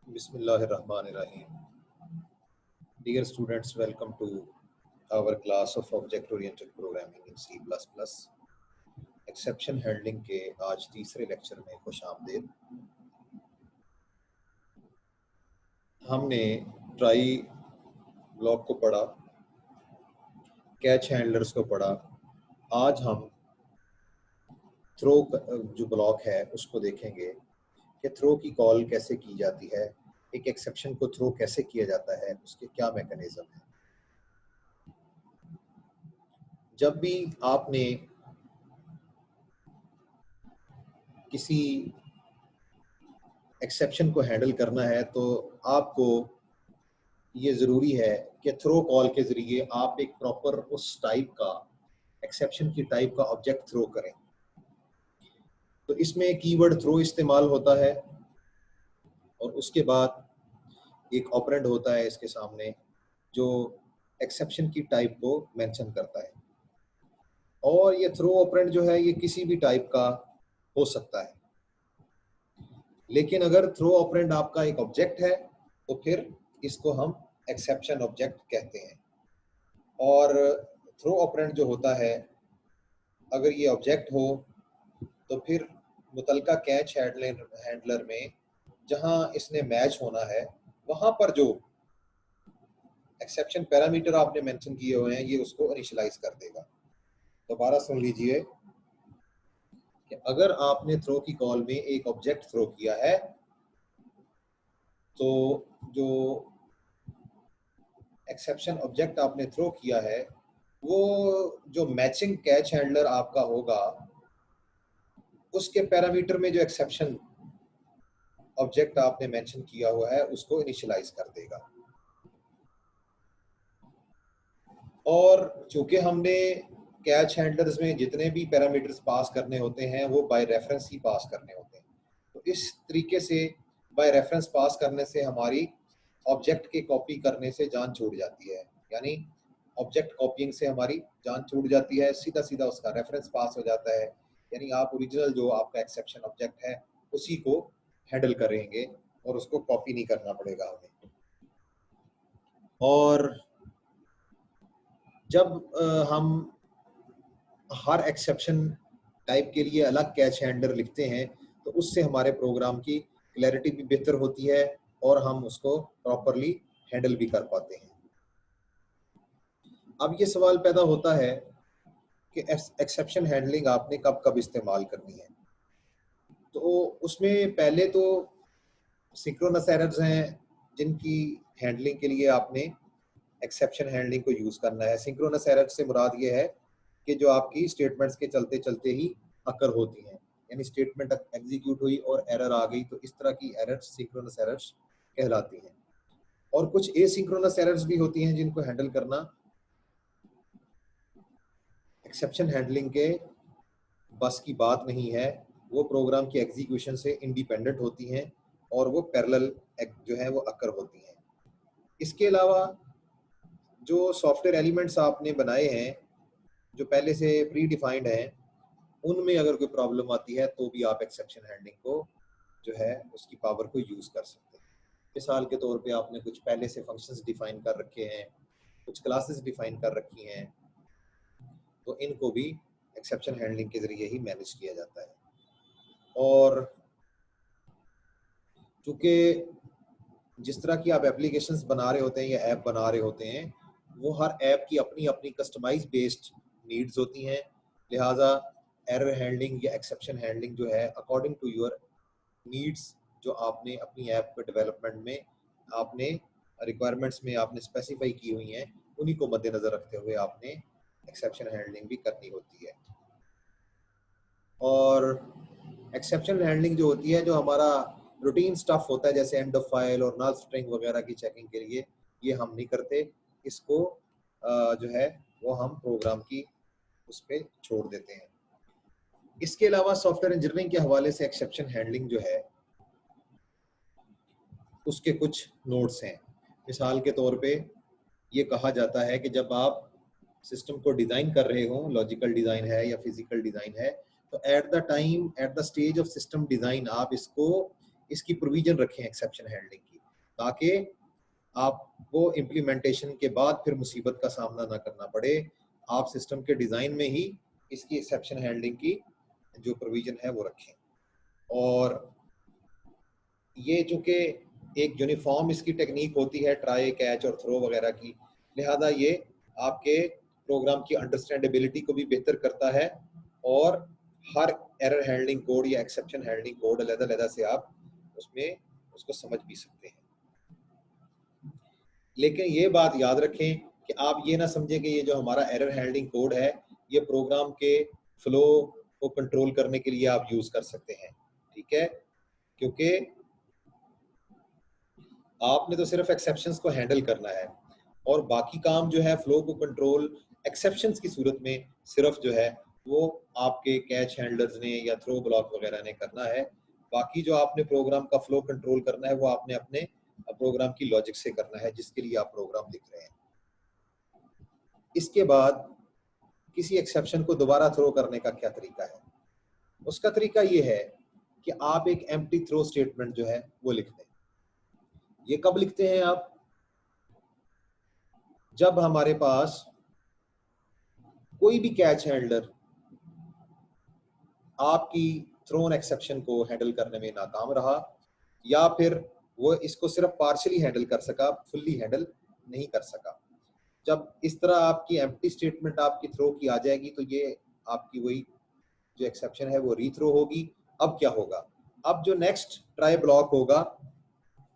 Bismillahirrahmanirrahim. Dear students, welcome to our class of Object-Oriented Programming in C++. Exception handling के आज तीसरे lecture में खुशामदीद। हमने ट्राई ब्लॉक को पढ़ा, कैच हैंडलर्स को पढ़ा। आज हम थ्रो जो ब्लॉक है उसको देखेंगे कि थ्रो की कॉल कैसे की जाती है, एक एक्सेप्शन को थ्रो कैसे किया जाता है, उसके क्या मैकेनिज्म है। जब भी आपने किसी एक्सेप्शन को हैंडल करना है तो आपको ये ज़रूरी है कि थ्रो कॉल के ज़रिए आप एक प्रॉपर उस टाइप का एक्सेप्शन की टाइप का ऑब्जेक्ट थ्रो करें। तो इसमें कीवर्ड थ्रो इस्तेमाल होता है और उसके बाद एक ऑपरेंड होता है इसके सामने जो एक्सेप्शन की टाइप को मेंशन करता है। और ये थ्रो ऑपरेंड जो है ये किसी भी टाइप का हो सकता है, लेकिन अगर थ्रो ऑपरेंड आपका एक ऑब्जेक्ट है तो फिर इसको हम एक्सेप्शन ऑब्जेक्ट कहते हैं। और थ्रो ऑपरेंड जो होता है, अगर ये ऑब्जेक्ट हो तो फिर मुतलका कैच हैंडलर में जहां इसने मैच होना है वहां पर जो एक्सेप्शन पैरामीटर आपने मेंशन किए हुए हैं ये उसको इनिशियलाइज कर देगा। दोबारा सुन लीजिए कि अगर आपने थ्रो की कॉल में एक ऑब्जेक्ट थ्रो किया है तो जो एक्सेप्शन ऑब्जेक्ट आपने थ्रो किया है वो जो मैचिंग कैच हैंडलर आपका होगा उसके पैरामीटर में जो एक्सेप्शन ऑब्जेक्ट आपने मेंशन किया हुआ है उसको इनिशियलाइज कर देगा। और चूंकि हमने कैच हैंडलर्स में जितने भी पैरामीटर्स पास करने होते हैं वो बाय रेफरेंस ही पास करने होते हैं, तो इस तरीके से बाय रेफरेंस पास करने से हमारी ऑब्जेक्ट के कॉपी करने से जान छूट जाती है, यानी ऑब्जेक्ट कॉपिंग से हमारी जान छूट जाती है, सीधा सीधा उसका रेफरेंस पास हो जाता है। यानी आप ओरिजिनल जो आपका एक्सेप्शन ऑब्जेक्ट है उसी को हैंडल करेंगे और उसको कॉपी नहीं करना पड़ेगा हमें। और जब हम हर एक्सेप्शन टाइप के लिए अलग कैच हैंडलर लिखते हैं तो उससे हमारे प्रोग्राम की क्लैरिटी भी बेहतर होती है और हम उसको प्रॉपरली हैंडल भी कर पाते हैं। अब ये सवाल पैदा होता है कि एक्सेप्शन हैंडलिंग आपने कब कब इस्तेमाल करनी है। तो उसमें पहले तो सिंक्रोनस एरर्स हैं जिनकी हैंडलिंग के लिए आपने एक्सेप्शन हैंडलिंग को यूज़ करना है। सिंक्रोनस एरर से मुराद ये है कि जो आपकी स्टेटमेंट्स के चलते चलते ही अकर होती हैं, यानी स्टेटमेंट एग्जीक्यूट हुई और एरर आ गई, तो इस तरह की एरर्स सिंक्रोनस एरर्स कहलाती हैं। और कुछ एसिंक्रोनस एरर्स भी होती हैं जिनको हैंडल करना एक्सेप्शन हैंडलिंग के बस की बात नहीं है, वो प्रोग्राम की एग्जीक्यूशन से इंडिपेंडेंट होती हैं और वो पैरेलल जो है वो अकर होती हैं। इसके अलावा जो सॉफ्टवेयर एलिमेंट्स आपने बनाए हैं जो पहले से प्री डिफाइंड हैं, उनमें अगर कोई प्रॉब्लम आती है तो भी आप एक्सेप्शन हैंडलिंग को जो है उसकी पावर को यूज़ कर सकते हैं। मिसाल के तौर पे आपने कुछ पहले से फंक्शंस डिफाइन कर रखे हैं, कुछ क्लासेस डिफाइन कर रखी हैं, तो इनको भी एक्सेप्शन हैंडलिंग के ज़रिए ही मैनेज किया जाता है। और चूँकि जिस तरह की आप एप्लीकेशंस बना रहे होते हैं या ऐप बना रहे होते हैं, वो हर ऐप की अपनी अपनी कस्टमाइज बेस्ड नीड्स होती हैं, लिहाजा एरर हैंडलिंग या एक्सेप्शन हैंडलिंग जो है अकॉर्डिंग टू योर नीड्स, जो आपने अपनी ऐप के डेवलपमेंट में आपने रिक्वायरमेंट्स में आपने स्पेसिफाई की हुई हैं, उन्हीं को मद्देनज़र रखते हुए आपने एक्सेप्शन हैंडलिंग भी करनी होती है। और एक्सेप्शन हैंडलिंग जो होती है, जो हमारा रूटीन स्टफ होता है जैसे एंड ऑफ फाइल और नल स्ट्रिंग वगैरह की चेकिंग के लिए, ये हम नहीं करते। इसको जो है वो हम प्रोग्राम की उस पर छोड़ देते हैं। इसके अलावा सॉफ्टवेयर इंजीनियरिंग के हवाले से एक्सेप्शन हैंडलिंग जो है उसके कुछ नोट्स हैं। मिसाल के तौर पे ये कहा जाता है कि जब आप सिस्टम को डिज़ाइन कर रहे हो, लॉजिकल डिज़ाइन है या फिजिकल डिज़ाइन है, तो at the stage of system design आप इसको इसकी प्रोविजन रखें एक्सेप्शन हैंडलिंग की, ताकि आपको इम्प्लीमेंटेशन के बाद फिर मुसीबत का सामना ना करना पड़े। आप सिस्टम के डिज़ाइन में ही इसकी एक्सेप्शन हैंडलिंग की जो प्रोविजन है वो रखें। और ये चूँकि एक यूनिफॉर्म इसकी टेक्निक होती है ट्राई, कैच और थ्रो वगैरह की, लिहाजा ये आपके प्रोग्राम की अंडरस्टैंडेबिलिटी को भी बेहतर करता है और हर एरर हैंडलिंग कोड या एक्सेप्शन हैंडलिंग कोड अलग-अलग से आप उसमें उसको समझ भी सकते हैं। लेकिन ये बात याद रखें कि आप ये ना समझें कि ये जो हमारा एरर हैंडलिंग कोड है ये प्रोग्राम के फ्लो को कंट्रोल करने के लिए आप यूज़ कर सकते हैं, ठीक है? क्योंकि आपने तो सिर्फ एक्सेप्शंस को हैंडल करना है और बाकी काम जो है फ्लो को कंट्रोल एक्सेप्शंस की सूरत में सिर्फ जो है वो आपके कैच हैंडलर्स ने या थ्रो ब्लॉक वगैरह ने करना है। बाकी जो आपने प्रोग्राम का फ्लो कंट्रोल करना है वो आपने अपने प्रोग्राम की लॉजिक से करना है जिसके लिए आप प्रोग्राम लिख रहे हैं। इसके बाद किसी एक्सेप्शन को दोबारा थ्रो करने का क्या तरीका है? उसका तरीका ये है कि आप एक एम्प्टी थ्रो स्टेटमेंट जो है वो लिख दें। ये कब लिखते हैं आप? जब हमारे पास कोई भी कैच हैंडलर आपकी थ्रोन एक्सेप्शन को हैंडल करने में नाकाम रहा या फिर वो इसको सिर्फ पार्शियली हैंडल कर सका, फुल्ली हैंडल नहीं कर सका। जब इस तरह आपकी एम्प्टी स्टेटमेंट आपकी थ्रो की आ जाएगी तो ये आपकी वही जो एक्सेप्शन है वो रीथ्रो होगी। अब क्या होगा? अब जो नेक्स्ट ट्राई ब्लॉक होगा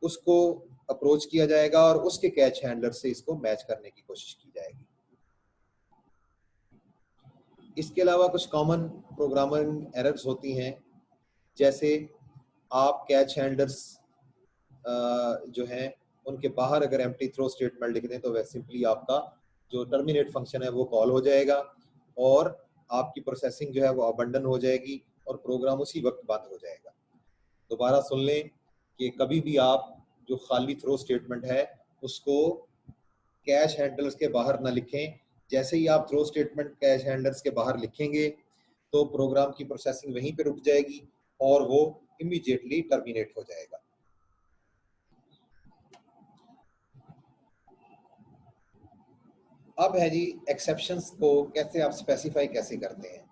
उसको अप्रोच किया जाएगा और उसके कैच हैंडलर से इसको मैच करने की कोशिश की जाएगी। इसके अलावा कुछ कॉमन प्रोग्रामिंग एरर्स होती हैं, जैसे आप कैच हैंडलर्स जो हैं उनके बाहर अगर एम्प्टी थ्रो स्टेटमेंट लिख दें तो वह सिंपली आपका जो टर्मिनेट फंक्शन है वो कॉल हो जाएगा और आपकी प्रोसेसिंग जो है वो अबंडन हो जाएगी और प्रोग्राम उसी वक्त बंद हो जाएगा। दोबारा सुन लें कि कभी भी आप जो खाली थ्रो स्टेटमेंट है उसको कैश हैंडलर्स के बाहर ना लिखें। जैसे ही आप थ्रो स्टेटमेंट कैश हैंडलर्स के बाहर लिखेंगे तो प्रोग्राम की प्रोसेसिंग वहीं पे रुक जाएगी और वो इमीडिएटली टर्मिनेट हो जाएगा। अब है जी एक्सेप्शंस को कैसे आप स्पेसिफाई कैसे करते हैं।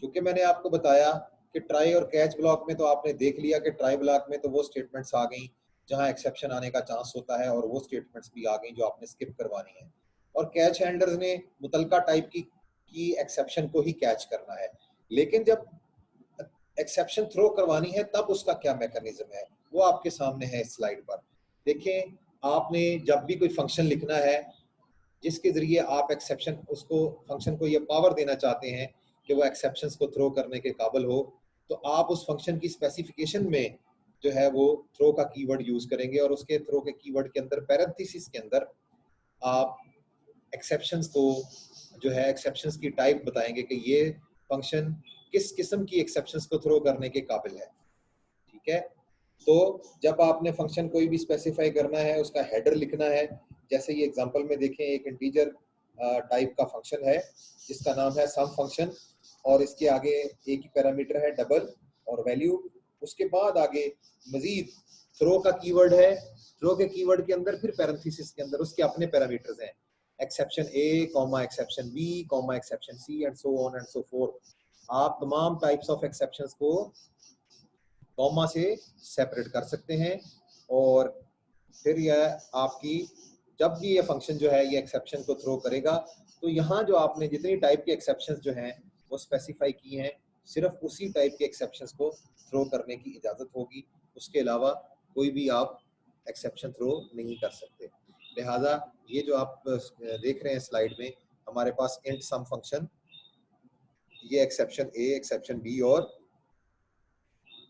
क्योंकि मैंने आपको बताया कि ट्राई और कैच ब्लॉक में तो आपने देख लिया कि ट्राई ब्लॉक में तो वो स्टेटमेंट्स आ गई जहां एक्सेप्शन आने का चांस होता है और वो स्टेटमेंट्स भी आ गई जो आपने स्किप करवानी है। और कैच हैंडलर्स ने मुतलका टाइप की एक्सेप्शन को ही कैच करना है। लेकिन जब एक्सेप्शन थ्रो करवानी है तब उसका क्या मैकेनिज्म है वो आपके सामने है इस स्लाइड पर। देखें, आपने जब भी कोई फंक्शन लिखना है जिसके जरिए आप एक्सेप्शन उसको फंक्शन को ये पावर देना चाहते हैं कि वो एक्सेप्शंस को थ्रो करने के काबिल हो, तो आप उस फंक्शन की स्पेसिफिकेशन में जो है वो थ्रो का कीवर्ड यूज करेंगे और उसके थ्रो के कीवर्ड के अंदर पैरेंथेसिस के अंदर आप एक्सेप्शंस को जो है एक्सेप्शंस की टाइप बताएंगे कि ये फंक्शन किस किस्म की एक्सेप्शंस को थ्रो करने के काबिल है, ठीक है? तो जब आपने फंक्शन कोई भी स्पेसिफाई करना है उसका हेडर लिखना है। जैसे ये एग्जांपल में देखें, एक इंटीजर टाइप का फंक्शन है जिसका नाम है सम फंक्शन और इसके आगे एक ही पैरामीटर है डबल और वैल्यू। उसके बाद आगे मजीद थ्रो का कीवर्ड है। थ्रो के कीवर्ड के अंदर फिर पैरेंथेसिस के अंदर उसके अपने पैरामीटर्स हैं, exception A comma exception B comma exception C and so on and so forth. आप तमाम टाइप्स ऑफ एक्सेप्शंस को कॉमा से सेपरेट कर सकते हैं और फिर यह आपकी जब भी ये फंक्शन जो है ये एक्सेप्शन को थ्रो करेगा तो यहाँ जो आपने जितनी टाइप के एक्सेप्शंस जो हैं वो स्पेसिफाई की हैं सिर्फ उसी टाइप के एक्सेप्शंस को थ्रो करने की इजाज़त होगी। उसके अलावा कोई भी आप एक्सेप्शन थ्रो नहीं कर सकते। लिहाजा ये जो आप देख रहे हैं स्लाइड में, हमारे पास इंट सम फंक्शन ये एक्सेप्शन ए, एक्सेप्शन बी और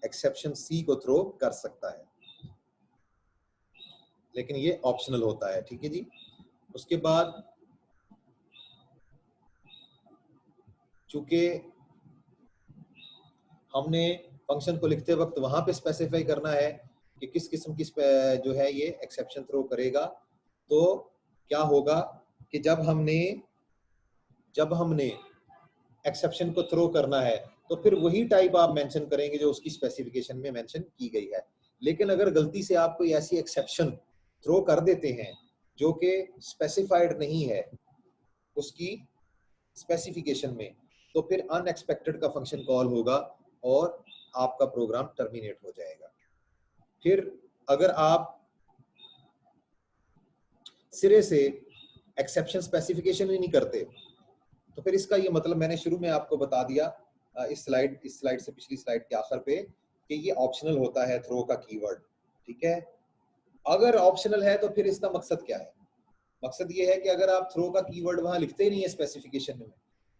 एक्सेप्शन सी को थ्रो कर सकता है, लेकिन ये ऑप्शनल होता है, ठीक है जी। उसके बाद चूंकि हमने फंक्शन को लिखते वक्त वहां पे स्पेसिफाई करना है कि किस किस्म की जो है ये एक्सेप्शन थ्रो करेगा, तो क्या होगा कि जब हमने एक्सेप्शन को थ्रो करना है तो फिर वही टाइप आप मेंशन करेंगे जो उसकी स्पेसिफिकेशन में मेंशन की गई है। लेकिन अगर गलती से आप कोई ऐसी एक्सेप्शन थ्रो कर देते हैं जो कि स्पेसिफाइड नहीं है उसकी स्पेसिफिकेशन में, तो फिर अनएक्सपेक्टेड का फंक्शन कॉल होगा और आपका प्रोग्राम टर्मिनेट हो जाएगा। फिर अगर आप सिरे से एक्सेप्शन स्पेसिफिकेशन ही नहीं करते, तो फिर इसका ये मतलब मैंने शुरू में आपको बता दिया इस स्लाइड से पिछली स्लाइड के आखिर पे कि ये ऑप्शनल होता है थ्रो का कीवर्ड, ठीक है। अगर ऑप्शनल है तो फिर इसका मकसद क्या है? मकसद ये है कि अगर आप थ्रो का कीवर्ड वहां लिखते ही नहीं है स्पेसिफिकेशन में,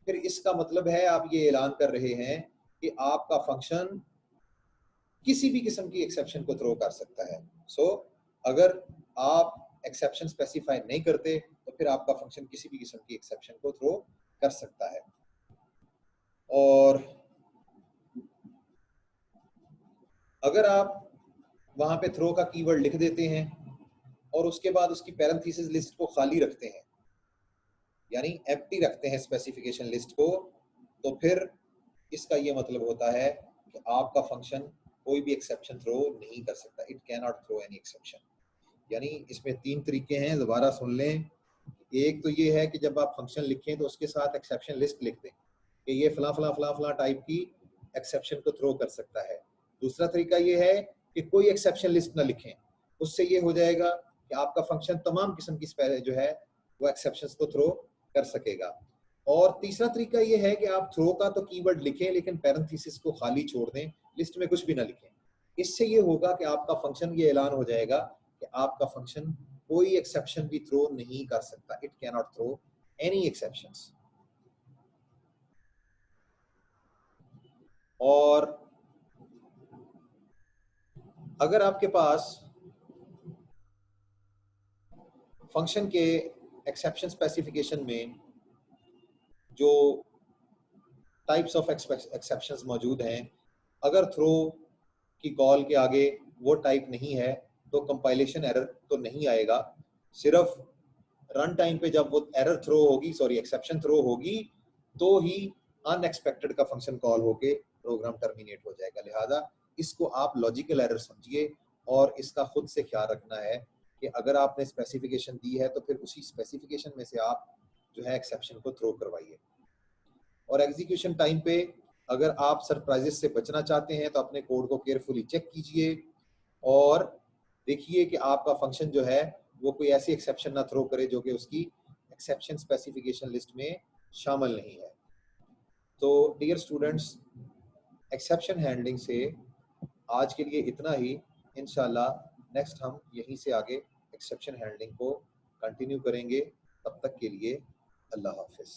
फिर इसका मतलब है आप ये ऐलान कर रहे हैं कि आपका फंक्शन किसी भी किस्म की एक्सेप्शन को थ्रो कर सकता है। सो अगर आप एक्सेप्शन स्पेसिफाई नहीं करते तो फिर आपका फंक्शन किसी भी किस्म की एक्सेप्शन को थ्रो कर सकता है। और अगर आप वहां पे थ्रो का कीवर्ड लिख देते हैं और उसके बाद उसकी पैरेंथेसिस लिस्ट को खाली रखते हैं, यानी एम्प्टी रखते हैं स्पेसिफिकेशन लिस्ट को, तो फिर इसका ये मतलब होता है कि आपका फंक्शन कोई भी एक्सेप्शन थ्रो नहीं कर सकता। It can not throw any exception. यानी इसमें 3 तरीके हैं, दोबारा सुन लें। एक तो ये है कि जब आप फंक्शन लिखें तो उसके साथ एक्सेप्शन लिस्ट लिख दें कि ये फला फला फला फला टाइप की एक्सेप्शन को थ्रो कर सकता है। दूसरा तरीका ये है कि कोई एक्सेप्शन लिस्ट ना लिखें, उससे ये हो जाएगा कि आपका फंक्शन तमाम किस्म की जो है वो एक्सेप्शंस को थ्रो कर सकेगा। और तीसरा तरीका ये है कि आप थ्रो का तो कीवर्ड लिखें लेकिन पैरेंथेसिस को खाली छोड़ दें, लिस्ट में कुछ भी ना लिखें। इससे ये होगा कि आपका फंक्शन ये ऐलान हो जाएगा कि आपका फंक्शन कोई एक्सेप्शन भी थ्रो नहीं कर सकता। It can not throw any exceptions. और अगर आपके पास फंक्शन के एक्सेप्शन स्पेसिफिकेशन में जो टाइप्स ऑफ एक्सेप्शंस मौजूद हैं, अगर थ्रो की कॉल के आगे वो टाइप नहीं है तो कंपाइलेशन एरर तो नहीं आएगा। सिर्फ रन टाइम पे जब वो एरर थ्रो होगी, सॉरी एक्सेप्शन थ्रो होगी, तो ही अनएक्सपेक्टेड का फंक्शन कॉल होके प्रोग्राम टर्मिनेट हो जाएगा। लिहाजा इसको आप लॉजिकल एरर समझिए और इसका खुद से ख्याल रखना है कि अगर आपने स्पेसिफिकेशन दी है तो फिर उसी स्पेसिफिकेशन में से आप जो है एक्सेप्शन को थ्रो करवाइए। और एग्जीक्यूशन टाइम पे अगर आप सरप्राइजेस से बचना चाहते हैं तो अपने कोड को केयरफुली चेक कीजिए और देखिए कि आपका फंक्शन जो है वो कोई ऐसी एक्सेप्शन ना थ्रो करे जो कि उसकी एक्सेप्शन स्पेसिफिकेशन लिस्ट में शामिल नहीं है। तो डियर स्टूडेंट्स, एक्सेप्शन हैंडलिंग से आज के लिए इतना ही। इंशाल्लाह नेक्स्ट हम यहीं से आगे एक्सेप्शन हैंडलिंग को कंटिन्यू करेंगे। तब तक के लिए अल्लाह हाफिज़।